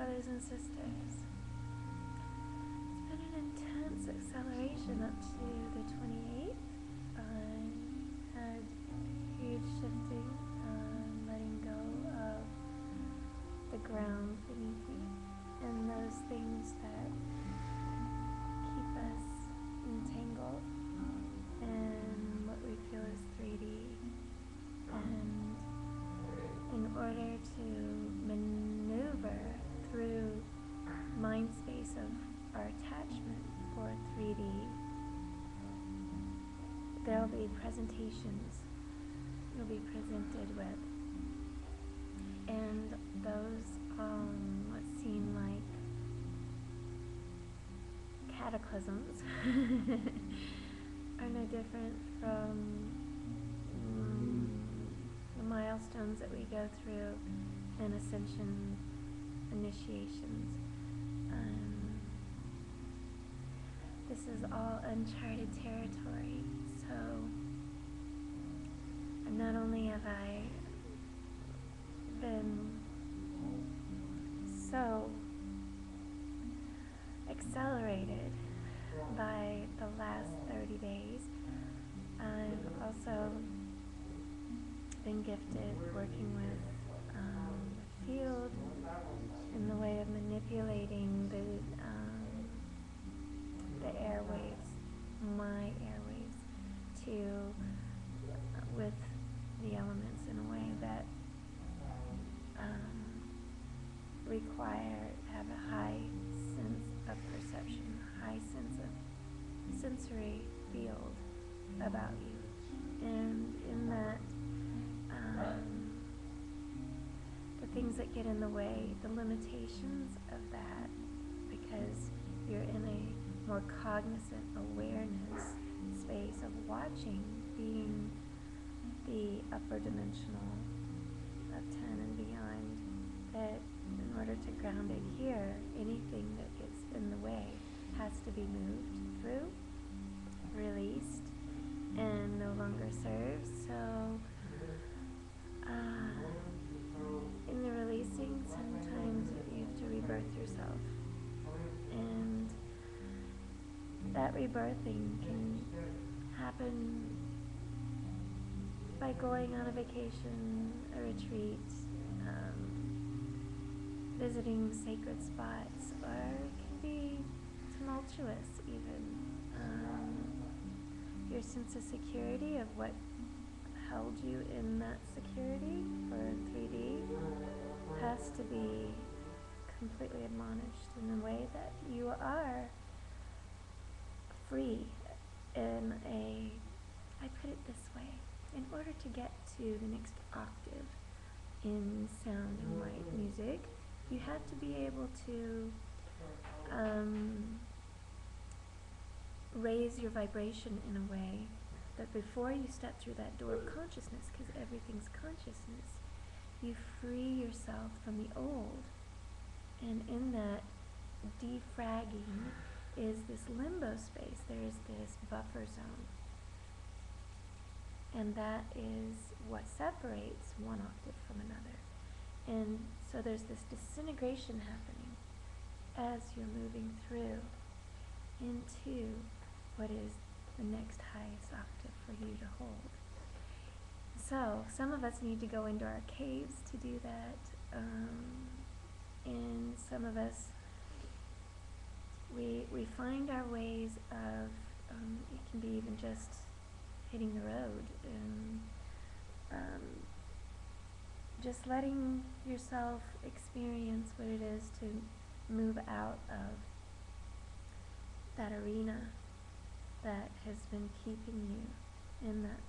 brothers and sisters. It's been an intense acceleration up to the 28th. I had huge shifting, letting go of the ground beneath me and those things that keep us entangled in what we feel is 3D. And in order to maneuver through mind space of our attachment for 3D, there will be presentations you'll be presented with, and those what seem like cataclysms are no different from the milestones that we go through in ascension initiations. This is all uncharted territory, so not only have I been so accelerated by the last 30 days, I've also been gifted working with the field in the way of manipulating the airwaves, my airwaves, with the elements in a way that have a high sense of perception, high sense of sensory field about you. And in that, the things that get in the way, the limitations of that, because you're in a more cognizant awareness space of watching, being the upper dimensional of 10 and beyond, that in order to ground it here, anything that gets in the way has to be moved through, released, and no longer serves. So in the releasing, sometimes you have to rebirth yourself, and that rebirthing can happen by going on a vacation, a retreat, visiting sacred spots, or it can be tumultuous even. Your sense of security of what held you in that security for 3D has to be completely admonished in a way that you are free in a, I put it this way, in order to get to the next octave in sound and light music, you have to be able to raise your vibration in a way that before you step through that door of consciousness, because everything's consciousness, you free yourself from the old. And in that defragging is this limbo space. There's this buffer zone. And that is what separates one octave from another. And so there's this disintegration happening as you're moving through into what is the next highest octave for you to hold. So some of us need to go into our caves to do that, and some of us, we find our ways of, it can be even just hitting the road and just letting yourself experience what it is to move out of that arena that has been keeping you in that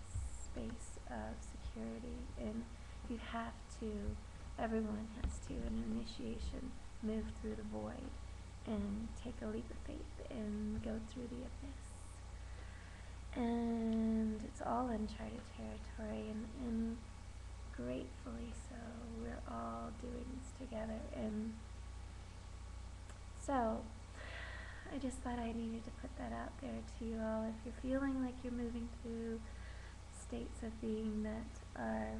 space of security. And you have to, everyone has to, in an initiation, move through the void and take a leap of faith and go through the abyss. And it's all uncharted territory, and gratefully so, we're all doing this together. And so I just thought I needed to put that out there to you all. If you're feeling like you're moving through states of being that are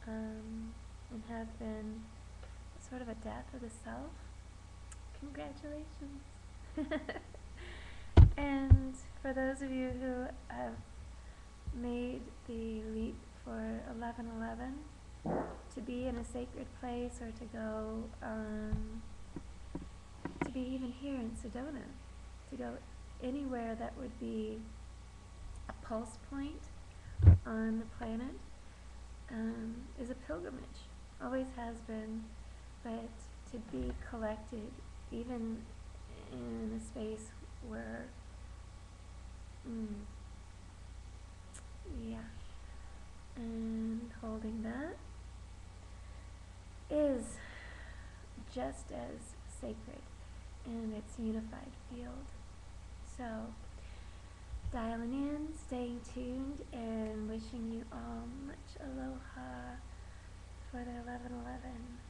and have been sort of a death of the self. Congratulations. And for those of you who have made the leap for 11/11, to be in a sacred place, or to go, to be even here in Sedona, to go anywhere that would be a pulse point on the planet, is a pilgrimage. Always has been, but to be collected, even in a space where, yeah, and holding that is just as sacred in its unified field. So, dialing in, staying tuned, and wishing you all much aloha for the 11/11.